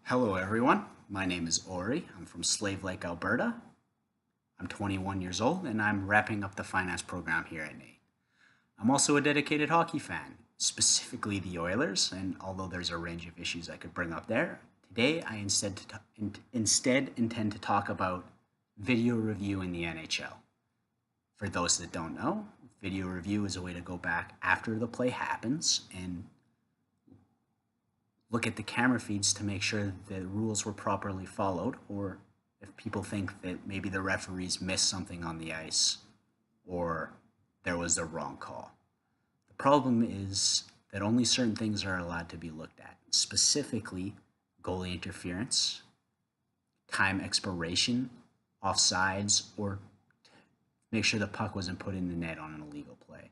Hello, everyone. My name is Ori. I'm from Slave Lake, Alberta. I'm 21 years old and I'm wrapping up the finance program here at NAIT. I'm also a dedicated hockey fan, specifically the Oilers, and although there's a range of issues I could bring up there, today I instead intend to talk about video review in the NHL. For those that don't know, video review is a way to go back after the play happens and look at the camera feeds to make sure the rules were properly followed, or if people think that maybe the referees missed something on the ice or there was a wrong call. The problem is that only certain things are allowed to be looked at, specifically goalie interference, time expiration, offsides, or make sure the puck wasn't put in the net on an illegal play.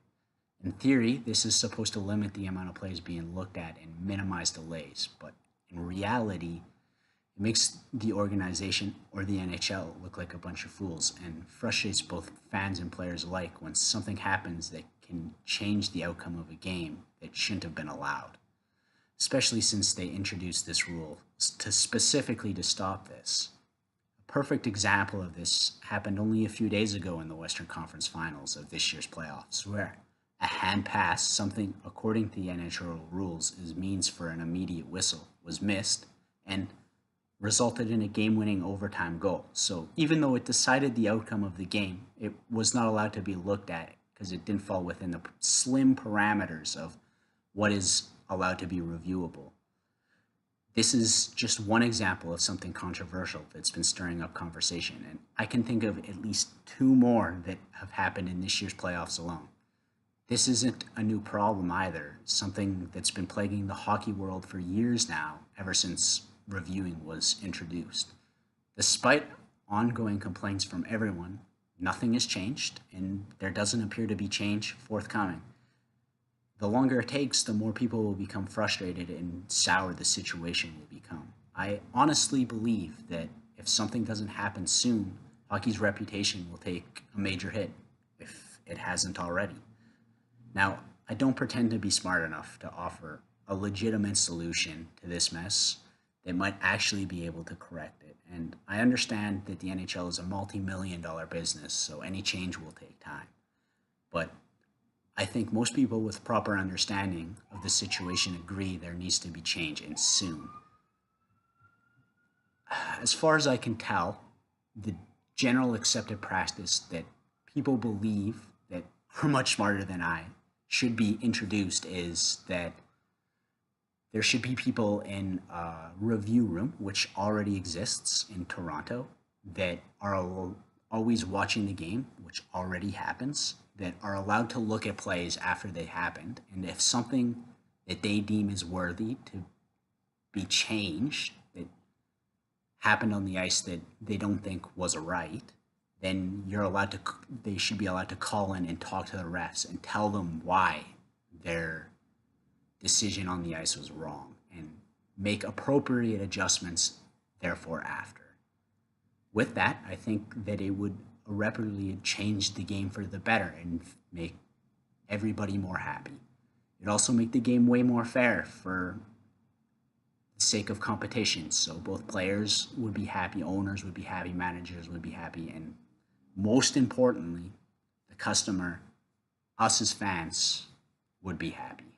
In theory, this is supposed to limit the amount of plays being looked at and minimize delays, but in reality, it makes the organization or the NHL look like a bunch of fools and frustrates both fans and players alike when something happens that can change the outcome of a game that shouldn't have been allowed, especially since they introduced this rule specifically to stop this. A perfect example of this happened only a few days ago in the Western Conference Finals of this year's playoffs, where a hand pass, something according to the NHL rules is means for an immediate whistle, was missed and resulted in a game-winning overtime goal. So even though it decided the outcome of the game, it was not allowed to be looked at because it didn't fall within the slim parameters of what is allowed to be reviewable. This is just one example of something controversial that's been stirring up conversation, and I can think of at least two more that have happened in this year's playoffs alone. This isn't a new problem either, something that's been plaguing the hockey world for years now, ever since reviewing was introduced. Despite ongoing complaints from everyone, nothing has changed, and there doesn't appear to be change forthcoming. The longer it takes, the more people will become frustrated and sour the situation will become. I honestly believe that if something doesn't happen soon, hockey's reputation will take a major hit, if it hasn't already. Now, I don't pretend to be smart enough to offer a legitimate solution to this mess that might actually be able to correct it. And I understand that the NHL is a multi-million-dollar business, so any change will take time. But I think most people with proper understanding of the situation agree there needs to be change, and soon. As far as I can tell, the general accepted practice that people believe that are much smarter than I should be introduced is that there should be people in a review room, which already exists in Toronto, that are always watching the game, which already happens, that are allowed to look at plays after they happened. And if something that they deem is worthy to be changed, that happened on the ice that they don't think was a right, then they should be allowed to call in and talk to the refs and tell them why their decision on the ice was wrong and make appropriate adjustments therefore after. With that, I think that it would irreparably change the game for the better and make everybody more happy. It'd also make the game way more fair for the sake of competition. So both players would be happy, owners would be happy, managers would be happy, and most importantly, the customer, us as fans, would be happy.